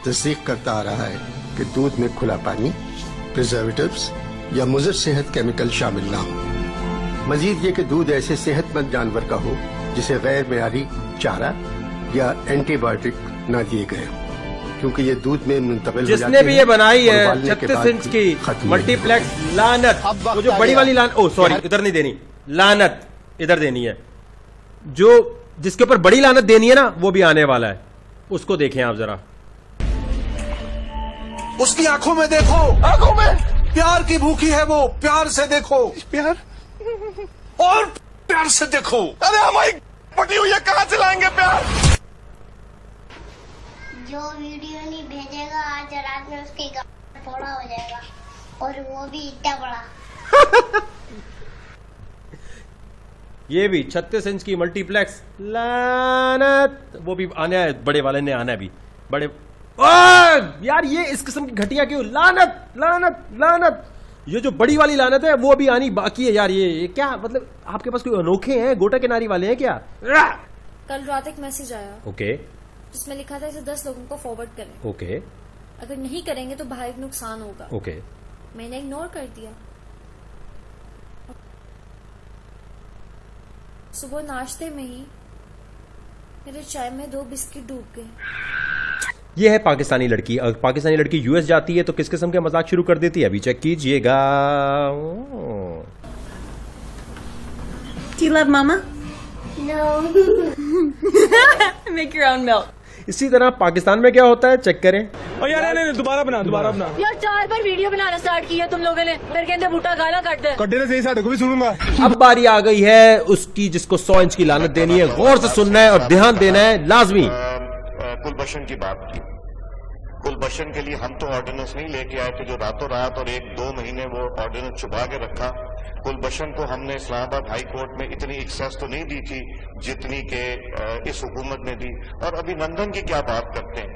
तस्दीक करता आ रहा है कि दूध में खुला पानी, प्रिजर्वेटिव्स या मुज़र सेहत केमिकल शामिल ना हो। मजीद ये कि दूध ऐसे सेहतमंद जानवर का हो जिसे गैर मेयारी चारा या एंटीबायोटिक न दिए गए हों, क्योंकि ये दूध में मुंतकिल हो जाते हैं। जिसने भी ये बनाई है 36 इंच की मल्टीप्लेक्स लानत, वो जो बड़ी वाली लानत, सॉरी इधर नहीं देनी, लानत इधर देनी है, जो जिसके ऊपर बड़ी लानत देनी है ना वो भी आने वाला है, उसको देखें आप जरा। उसकी आंखों में देखो, आंखों में प्यार की भूखी है वो, प्यार से देखो, प्यार और प्यार से देखो। अरे हमारी पटी हुई है, कहां से लाएंगे प्यार? जो वीडियो नहीं भेजेगा आज रात में उसकी गाल फोड़ा हो जाएगा, और वो भी इतना बड़ा। ये भी 36 इंच की मल्टीप्लेक्स लानत, वो भी आने है, बड़े वाले ने आना है भी, बड़े यार ये इस किस्म की घटिया क्यों, लानत लानत लानत। ये जो बड़ी वाली लानत है वो भी आनी बाकी है यार। ये क्या मतलब, आपके पास कोई अनोखे हैं, गोटा किनारी वाले हैं क्या? कल रात एक मैसेज आया, ओके, जिसमें लिखा था इसे 10 लोगों को फॉरवर्ड करें, ओके, अगर नहीं करेंगे तो भारी नुकसान होगा। ओके, मैंने इग्नोर कर दिया। सुबह नाश्ते में ही मेरे चाय में 2 बिस्किट डूब गए। ये है पाकिस्तानी लड़की। अगर पाकिस्तानी लड़की यूएस जाती है तो किस किस्म के मजाक शुरू कर देती है, अभी चेक कीजिएगा। Do you love mama? No. Make your own milk. इसी तरह पाकिस्तान में क्या होता है, चेक करें। यार नहीं, दोबारा बना। यार 4 बार वीडियो बनाना स्टार्ट किया तुम लोगों ने, फिर कहते बूटा गाला काट दे। कड्डे सही साढ़े को भी सुनूंगा। अब बारी आ गई है उसकी जिसको 100 इंच की लानत देनी है। गौर से सुनना है और ध्यान देना है लाजमी। कुलभूषण की बात की, कुलभूषण के लिए हम तो ऑर्डिनेंस नहीं लेके आए थे जो रातों रात और 1-2 महीने वो ऑर्डिनेंस छुपा के रखा। कुलभूषण को हमने इस्लामाबाद हाई कोर्ट में इतनी एक्सेस तो नहीं दी थी जितनी के इस हुकूमत ने दी। और अभिनंदन की क्या बात करते हैं,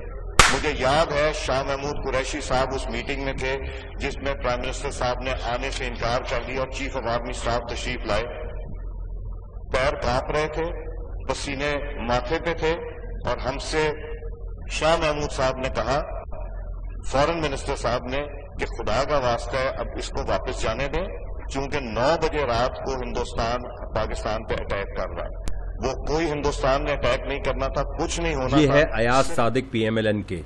मुझे याद है शाह महमूद कुरैशी साहब उस मीटिंग में थे जिसमें प्राइम मिनिस्टर साहब ने आने से इनकार कर दिया और चीफ ऑफ आर्मी स्टाफ तशरीफ लाए। पैर कांप रहे थे, पसीने माथे पे थे, और हमसे शाह महमूद साहब ने कहा, फॉरेन मिनिस्टर साहब ने, कि खुदा का वास्ता है अब इसको वापस जाने दें, क्योंकि 9 बजे रात को हिंदुस्तान पाकिस्तान पे अटैक कर रहा है। वो कोई हिंदुस्तान ने अटैक नहीं करना था, कुछ नहीं होना था। ये है अयाज सादिक पीएमएलएन के।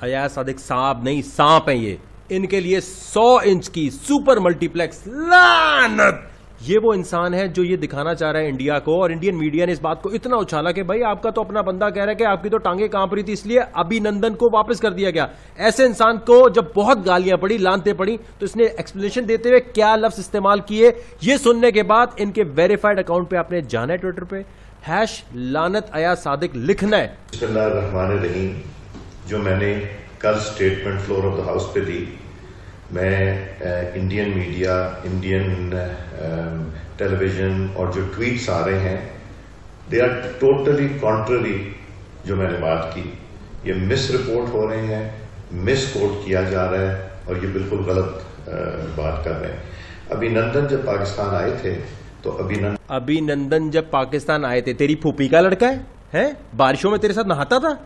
अयाज सादिक साहब नहीं, सांप है ये। इनके लिए 100 इंच की सुपर मल्टीप्लेक्स लानत। ये वो इंसान है जो ये दिखाना चाह रहा है इंडिया को, और इंडियन मीडिया ने इस बात को इतना उछाला कि भाई आपका तो अपना बंदा कह रहा है कि आपकी तो टांगे कांप रही थी, इसलिए अभिनंदन को वापस कर दिया गया। ऐसे इंसान को जब बहुत गालियां पड़ी, लानतें पड़ी, तो इसने एक्सप्लेनेशन देते हुए क्या लफ्ज इस्तेमाल किए, ये सुनने के बाद इनके वेरीफाइड अकाउंट पे आपने जाना है, ट्विटर पे #लानत अयाज सादिक लिखना है। बिस्मिल्लाहिर्रहमानिर्रहीम। जो मैंने कल statement floor of the house पे दी, मैं इंडियन मीडिया, इंडियन टेलीविजन और जो ट्वीट्स आ रहे हैं, दे आर टोटली कॉन्ट्ररी जो मैंने बात की। ये मिस रिपोर्ट हो रहे हैं, मिस कोट किया जा रहा है, और ये बिल्कुल गलत बात कर रहे हैं। अभिनंदन जब पाकिस्तान आए थे तो अभिनंदन जब पाकिस्तान आए थे, तेरी फूफी का लड़का है? बारिशों में तेरे साथ नहाता था,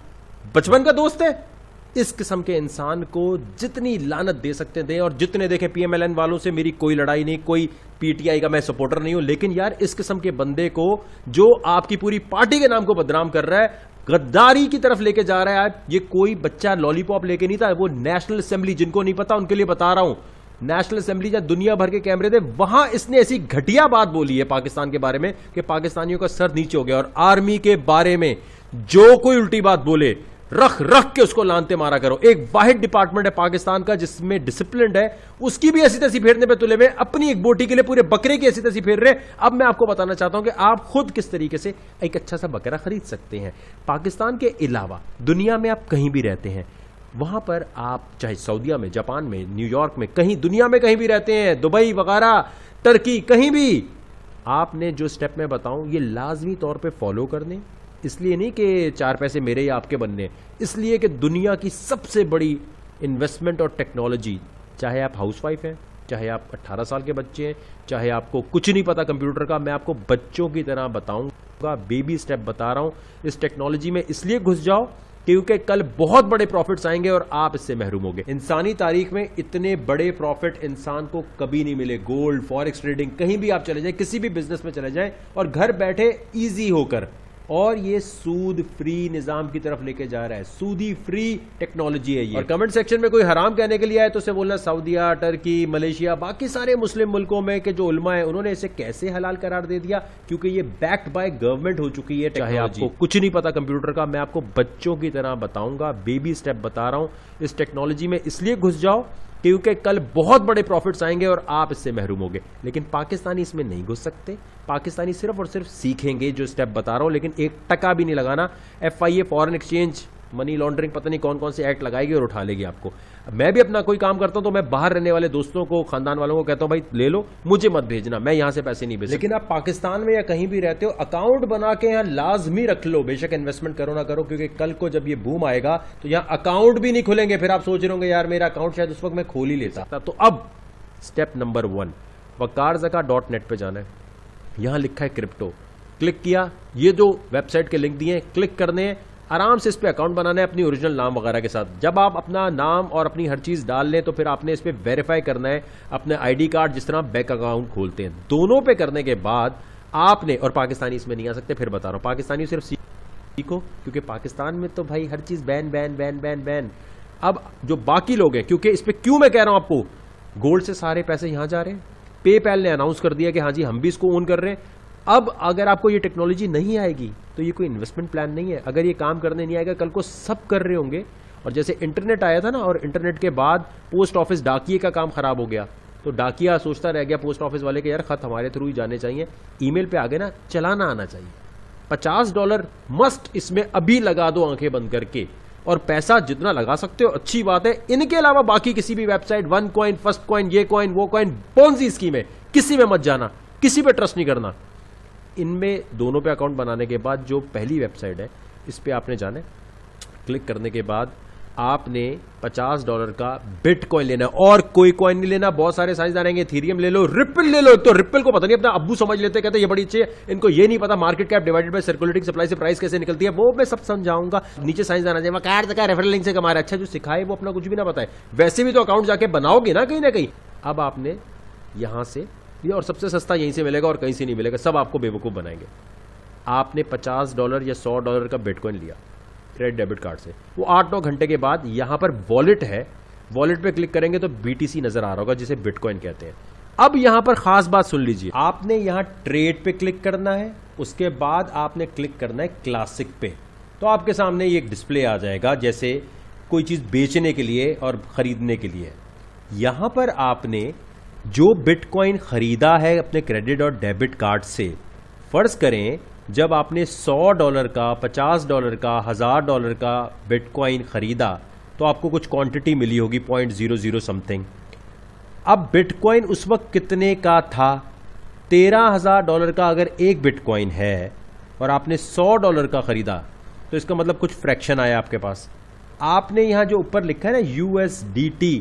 बचपन का दोस्त है। इस किस्म के इंसान को जितनी लानत दे सकते थे, और जितने देखे पीएमएलएन वालों से मेरी कोई लड़ाई नहीं, कोई पीटीआई का मैं सपोर्टर नहीं हूं, लेकिन यार इस किस्म के बंदे को जो आपकी पूरी पार्टी के नाम को बदनाम कर रहा है, गद्दारी की तरफ लेके जा रहा है, ये कोई बच्चा लॉलीपॉप लेके नहीं था, वो नेशनल असेंबली, जिनको नहीं पता उनके लिए बता रहा हूं, नेशनल असेंबली जहां दुनिया भर के कैमरे थे, वहां इसने ऐसी घटिया बात बोली है पाकिस्तान के बारे में कि पाकिस्तानियों का सर नीचे हो गया। और आर्मी के बारे में जो कोई उल्टी बात बोले, रख रख के उसको लानते मारा करो। एक वाहिद डिपार्टमेंट है पाकिस्तान का जिसमें डिसिप्लिन है, उसकी भी ऐसी तैसी फेरने पे तुले हुए, अपनी एक बोटी के लिए पूरे बकरे की ऐसी तैसी फेर रहे। अब मैं आपको बताना चाहता हूं कि आप खुद किस तरीके से एक अच्छा सा बकरा खरीद सकते हैं। पाकिस्तान के अलावा दुनिया में आप कहीं भी रहते हैं, वहां पर आप चाहे सऊदीया में, जापान में, न्यूयॉर्क में, कहीं दुनिया में कहीं भी रहते हैं, दुबई वगैरह, टर्की, कहीं भी, आपने जो स्टेप मैं बताऊं ये लाजमी तौर पे फॉलो कर दें। इसलिए नहीं कि 4 पैसे मेरे या आपके बनने, इसलिए कि दुनिया की सबसे बड़ी इन्वेस्टमेंट और टेक्नोलॉजी, चाहे आप हाउसवाइफ हैं, चाहे आप 18 साल के बच्चे हैं, चाहे आपको कुछ नहीं पता कंप्यूटर का, मैं आपको बच्चों की तरह बताऊंगा, बेबी स्टेप बता रहा हूं। इस टेक्नोलॉजी में इसलिए घुस जाओ क्योंकि कल बहुत बड़े प्रॉफिट्स आएंगे और आप इससे महरूम होंगे। इंसानी तारीख में इतने बड़े प्रॉफिट इंसान को कभी नहीं मिले। गोल्ड, फॉरेक्स ट्रेडिंग, कहीं भी आप चले जाएं, किसी भी बिजनेस में चले जाएं और घर बैठे इजी होकर, और ये सूद फ्री निजाम की तरफ लेके जा रहा है। सूदी फ्री टेक्नोलॉजी है ये। और कमेंट सेक्शन में कोई हराम कहने के लिए आए तो उसे बोलना सऊदीया, टर्की, मलेशिया, बाकी सारे मुस्लिम मुल्कों में के जो उलमा है उन्होंने इसे कैसे हलाल करार दे दिया, क्योंकि ये बैक्ड बाय गवर्नमेंट हो चुकी है। चाहे आपको कुछ नहीं पता कंप्यूटर का, मैं आपको बच्चों की तरह बताऊंगा, बेबी स्टेप बता रहा हूं। इस टेक्नोलॉजी में इसलिए घुस जाओ क्योंकि कल बहुत बड़े प्रॉफिट्स आएंगे और आप इससे महरूम होंगे। लेकिन पाकिस्तानी इसमें नहीं घुस सकते। पाकिस्तानी सिर्फ और सिर्फ सीखेंगे जो स्टेप बता रहा हूं, लेकिन 1 टका भी नहीं लगाना। FIA, foreign exchange, money laundering, पता नहीं कौन कौन से एक्ट लगाएगी और उठा लेगी आपको। मैं भी अपना कोई काम करता हूं तो मैं बाहर रहने वाले दोस्तों को, खानदान वालों को कहता हूं भाई ले लो, मुझे मत भेजना, मैं यहां से पैसे नहीं भेज। लेकिन आप पाकिस्तान में या कहीं भी रहते हो, अकाउंट बना के यहां लाजमी रख लो। बेशक इन्वेस्टमेंट करो ना करो, क्योंकि कल को जब ये बूम आएगा तो यहां अकाउंट भी नहीं खुलेंगे। फिर आप सोच रहे होंगे यार मेरा अकाउंट शायद उस वक्त मैं खोल ही लेता। तो अब स्टेप नंबर 1, waqarzaka.net पे जाना है। यहां लिखा है क्रिप्टो, क्लिक किया, ये जो वेबसाइट के लिंक दिए क्लिक करने हैं, आराम से इस पे अकाउंट बनाना है अपनी ओरिजिनल नाम वगैरह के साथ। जब आप अपना नाम और अपनी हर चीज डाल लें तो फिर आपने इस पे वेरीफाई करना है अपने ID कार्ड, जिस तरह बैंक अकाउंट खोलते हैं, दोनों पे करने के बाद आपने, और पाकिस्तानी इसमें नहीं आ सकते, फिर बता रहा हूं, पाकिस्तानी सिर्फ सीखो, क्योंकि पाकिस्तान में तो भाई हर चीज ban ban ban ban ban. अब जो बाकी लोग हैं, क्योंकि इस पे क्यों मैं कह रहा हूं आपको, गोल्ड से सारे पैसे यहां जा रहे हैं। पेपैल ने अनाउंस कर दिया कि हाँ जी हम भी इसको ओन कर रहे हैं। अब अगर आपको ये टेक्नोलॉजी नहीं आएगी तो ये कोई इन्वेस्टमेंट प्लान नहीं है। अगर ये काम करने नहीं आएगा, कल को सब कर रहे होंगे। और जैसे इंटरनेट आया था ना, और इंटरनेट के बाद पोस्ट ऑफिस, डाकिये का काम खराब हो गया, तो डाकिया सोचता रह गया पोस्ट ऑफिस वाले के यार खत हमारे थ्रू ही जाने चाहिए। ईमेल पे आ गए ना, चलाना आना चाहिए। $50 मस्ट इसमें अभी लगा दो आंखें बंद करके, और पैसा जितना लगा सकते हो अच्छी बात है। इनके अलावा बाकी किसी भी website, one coin, first coin, ये कॉइन, वो कॉइन, पोंजी स्कीम है, किसी में मत जाना, किसी पे ट्रस्ट नहीं करना। इनमें दोनों पे अकाउंट बनाने के बाद जो पहली वेबसाइट है इस पे आपने जाना है। क्लिक करने के बाद आपने $50 का बिटकॉइन लेना है, और कोई कॉइन नहीं लेना। बहुत सारे साइंसदान आएंगे, इथेरियम ले लो, रिपल ले लो। तो रिपल को पता नहीं, अपना अब्बू समझ लेते, कहते ये बड़ी अच्छी है, इनको ये नहीं पता market cap divided by circulating supply से प्राइस कैसे निकलती है, वो मैं सब समझाऊंगा। नीचे साइंसदान आ जाए, वक़ारज़का रेफरल लिंक से कमा रहा है। अच्छा, जो सिखाए वो अपना कुछ भी ना बताए, वैसे भी तो अकाउंट जाके बनाओगे ना कहीं। अब आपने यहां से ये, और सबसे सस्ता यहीं से मिलेगा और कहीं से नहीं मिलेगा, सब आपको बेवकूफ बनाएंगे। आपने $50 या $100 का बिटकॉइन लिया क्रेडिट डेबिट कार्ड से, वो 8-9 घंटे के बाद यहां पर वॉलेट है, वॉलेट पे क्लिक करेंगे तो BTC नजर आ रहा होगा, जिसे बिटकॉइन कहते हैं। अब यहां पर खास बात सुन लीजिए, आपने यहां ट्रेड पे क्लिक करना है, उसके बाद आपने क्लिक करना है क्लासिक पे। तो आपके सामने ये एक डिस्प्ले आ जाएगा, जैसे कोई चीज बेचने के लिए और खरीदने के लिए। यहां पर आपने जो बिटकॉइन खरीदा है अपने क्रेडिट और डेबिट कार्ड से, फर्ज करें जब आपने $100 का, $50 का, $1000 का बिटकॉइन खरीदा तो आपको कुछ क्वांटिटी मिली होगी 0.00 समथिंग। अब बिटकॉइन उस वक्त कितने का था? $13,000 का अगर एक बिटकॉइन है और आपने $100 का खरीदा तो इसका मतलब कुछ फ्रैक्शन आया आपके पास। आपने यहां जो ऊपर लिखा है ना USDT,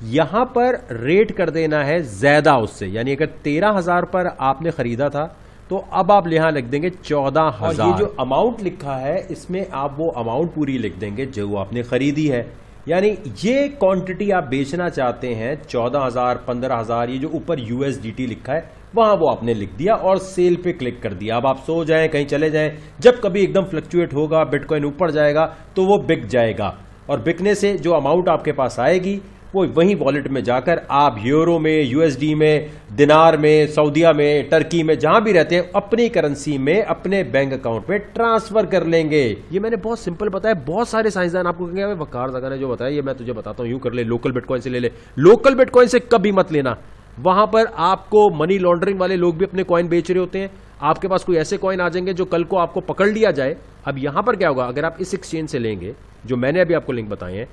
यहां पर रेट कर देना है ज्यादा उससे, यानी अगर 13,000 पर आपने खरीदा था तो अब आप यहां लिख देंगे 14,000। और ये जो अमाउंट लिखा है इसमें आप वो अमाउंट पूरी लिख देंगे जो आपने खरीदी है। यानी ये क्वांटिटी आप बेचना चाहते हैं 14,000, 15,000, ये जो ऊपर USDT लिखा है वहां वो आपने लिख दिया और सेल पे क्लिक कर दिया। अब आप सो जाएं, कहीं चले जाएं, जब कभी एकदम फ्लक्चुएट होगा, बिटकॉइन ऊपर जाएगा तो वो बिक जाएगा, और बिकने से जो अमाउंट आपके पास आएगी वो वहीं वॉलेट में जाकर आप यूरो में, USD में, दिनार में, सऊदीया में, टर्की में, जहां भी रहते हैं अपनी करेंसी में अपने बैंक अकाउंट में ट्रांसफर कर लेंगे। ये मैंने बहुत सिंपल बताया। बहुत सारे साइंसदान आपको कहेंगे वक़ारज़का ने जो बताया ये मैं तुझे बताता हूं, यूं कर ले, लोकल बिटकॉइन से ले ले। लोकल बिटकॉइन से कभी मत लेना, वहां पर आपको मनी लॉन्ड्रिंग वाले लोग भी अपने कॉइन बेच रहे होते हैं। आपके पास कोई ऐसे कॉइन आ जाएंगे जो कल को आपको पकड़ लिया जाए। अब यहां पर क्या होगा, अगर आप इस एक्सचेंज से लेंगे जो मैंने अभी आपको लिंक बताए हैं,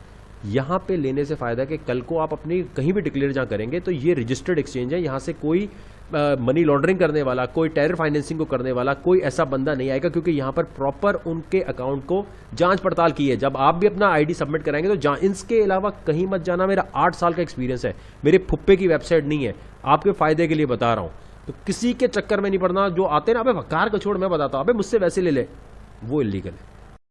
यहां पे लेने से फायदा है कि कल को आप अपनी कहीं भी डिक्लेयर जहां करेंगे तो ये रजिस्टर्ड एक्सचेंज है, यहां से कोई मनी लॉन्ड्रिंग करने वाला, कोई टेरर फाइनेंसिंग को करने वाला कोई ऐसा बंदा नहीं आएगा, क्योंकि यहां पर प्रॉपर उनके अकाउंट को जांच पड़ताल की है। जब आप भी अपना ID सबमिट कराएंगे तो इसके अलावा कहीं मत जाना। मेरा 8 साल का एक्सपीरियंस है, मेरे फुप्पे की वेबसाइट नहीं है, आपके फायदे के लिए बता रहा हूं। तो किसी के चक्कर में नहीं पड़ना। जो आते ना, अबे वकार को छोड़, मैं बताता हूं, अबे मुझसे वैसे ले ले, वो इलीगल है।